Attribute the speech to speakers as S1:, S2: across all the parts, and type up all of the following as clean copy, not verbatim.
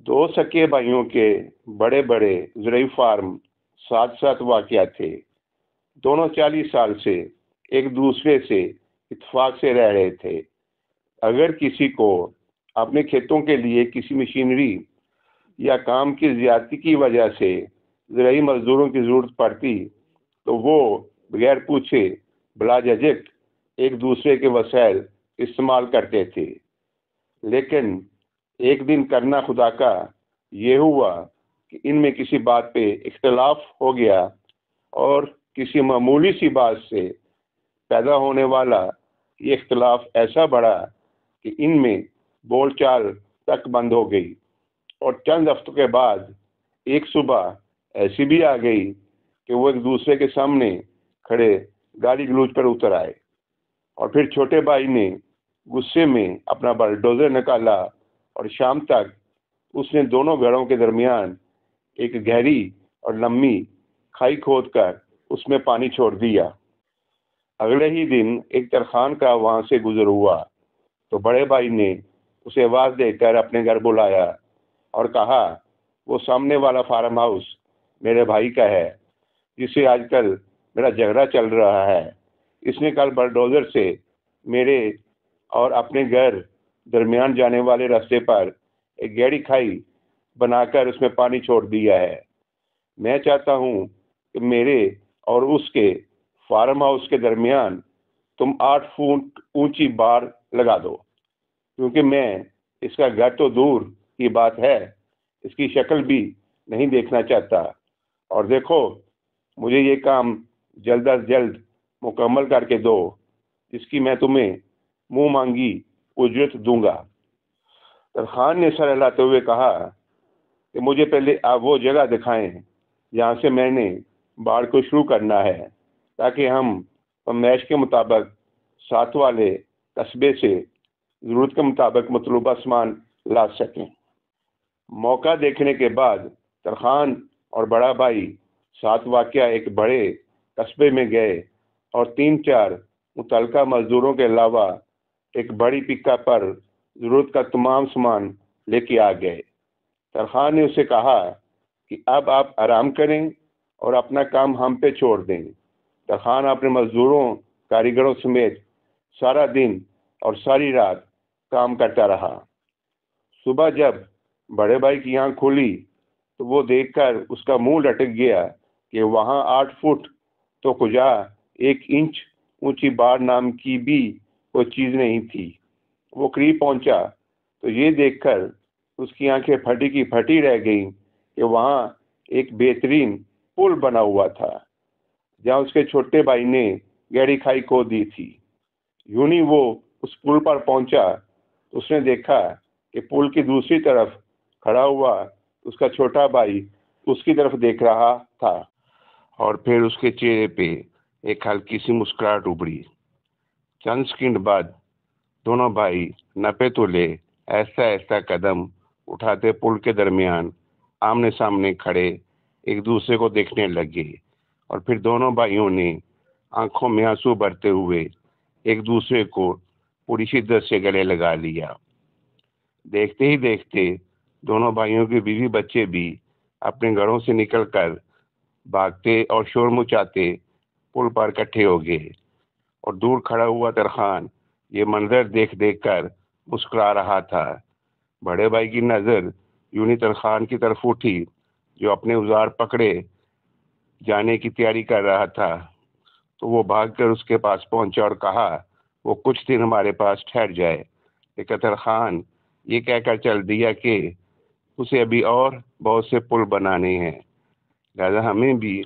S1: दो सके भाइयों के बड़े बड़े ज़रूरी फार्म साथ साथ वाक़या थे। दोनों 40 साल से एक दूसरे से इत्तेफाक से रह रहे थे। अगर किसी को अपने खेतों के लिए किसी मशीनरी या काम की ज़्यादती की वजह से ज़रूरी मज़दूरों की ज़रूरत पड़ती तो वो बगैर पूछे बला झिझक एक दूसरे के वसाइल इस्तेमाल करते थे। लेकिन एक दिन करना खुदा का ये हुआ कि इनमें किसी बात पे इख्तलाफ हो गया और किसी मामूली सी बात से पैदा होने वाला ये इख्तलाफ ऐसा बढ़ा कि इनमें बोलचाल तक बंद हो गई। और चंद हफ्तों के बाद एक सुबह ऐसी भी आ गई कि वो एक दूसरे के सामने खड़े गाली गलौज पर उतर आए। और फिर छोटे भाई ने गुस्से में अपना बलडोजर निकाला और शाम तक उसने दोनों घरों के दरमियान एक गहरी और लंबी खाई खोदकर उसमें पानी छोड़ दिया। अगले ही दिन एक तरखान का वहां से गुजर हुआ तो बड़े भाई ने उसे आवाज देकर अपने घर बुलाया और कहा वो सामने वाला फार्म हाउस मेरे भाई का है जिससे आजकल मेरा झगड़ा चल रहा है। इसने कल बलडोजर से मेरे और अपने घर दरमियान जाने वाले रास्ते पर एक गहरी खाई बनाकर उसमें पानी छोड़ दिया है। मैं चाहता हूँ कि मेरे और उसके फार्म हाउस के दरमियान तुम 8 फुट ऊंची बाड़ लगा दो, क्योंकि मैं इसका घर तो दूर की बात है, इसकी शक्ल भी नहीं देखना चाहता। और देखो, मुझे ये काम जल्द अज जल्द मुकम्मल करके दो, जिसकी मैं तुम्हें मुंह मांगी उजरत दूंगा। तरखान ने सर हिलाते हुए कहा कि मुझे पहले आप वो जगह दिखाएं जहाँ से मैंने बाढ़ को शुरू करना है, ताकि हम फरमाइश के मुताबिक साथ वाले कस्बे से ज़रूरत के मुताबिक मतलूबा सामान ला सकें। मौका देखने के बाद तरखान और बड़ा भाई साथ वाक़या एक बड़े कस्बे में गए और 3-4 मुतल्लिका मज़दूरों के अलावा एक बड़ी पिकअप पर ज़रूरत का तमाम सामान लेके आ गए। तरखान ने उसे कहा कि अब आप आराम करें और अपना काम हम पे छोड़ दें। तरखान अपने मज़दूरों कारीगरों समेत सारा दिन और सारी रात काम करता रहा। सुबह जब बड़े भाई की आंख खुली तो वो देखकर उसका मुंह लटक गया कि वहाँ 8 फुट तो कुजा 1 इंच ऊंची बाड़ नाम की भी कोई चीज़ नहीं थी। वो करीब पहुंचा तो ये देखकर उसकी आंखें फटी की फटी रह गईं कि वहाँ एक बेहतरीन पुल बना हुआ था, जहाँ उसके छोटे भाई ने गहरी खाई खोद दी थी। यूं ही वो उस पुल पर पहुंचा तो उसने देखा कि पुल की दूसरी तरफ खड़ा हुआ उसका छोटा भाई उसकी तरफ देख रहा था और फिर उसके चेहरे पे एक हल्की सी मुस्कुराहट उभरी। चंद सेकंड बाद दोनों भाई नपे तुले ऐसा ऐसा कदम उठाते पुल के दरमियान आमने सामने खड़े एक दूसरे को देखने लगे। और फिर दोनों भाइयों ने आंखों में आंसू भरते हुए एक दूसरे को पूरी शिद्दत से गले लगा लिया। देखते ही देखते दोनों भाइयों के बीवी बच्चे भी अपने घरों से निकलकर भागते और शोर मचाते पुल पर इकट्ठे हो गए। और दूर खड़ा हुआ तरखान ये मंजर देख देख कर मुस्कुरा रहा था। बड़े भाई की नज़र यूं ही तरखान की तरफ उठी, जो अपने औजार पकड़े जाने की तैयारी कर रहा था। तो वो भागकर उसके पास पहुंचा और कहा वो कुछ दिन हमारे पास ठहर जाए। लेकिन तरखान ये कहकर चल दिया कि उसे अभी और बहुत से पुल बनाने हैं, लिहाजा हमें भी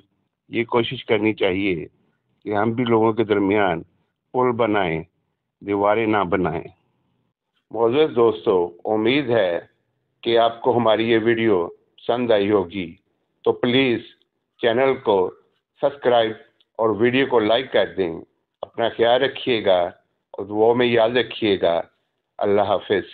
S1: ये कोशिश करनी चाहिए कि हम भी लोगों के दरमियान पुल बनाएं, दीवारें ना बनाएं। मोअज़्ज़ज़ दोस्तों, उम्मीद है कि आपको हमारी ये वीडियो पसंद आई होगी, तो प्लीज़ चैनल को सब्सक्राइब और वीडियो को लाइक कर दें। अपना ख्याल रखिएगा और दुआओं में याद रखिएगा। अल्लाह हाफ़िज़।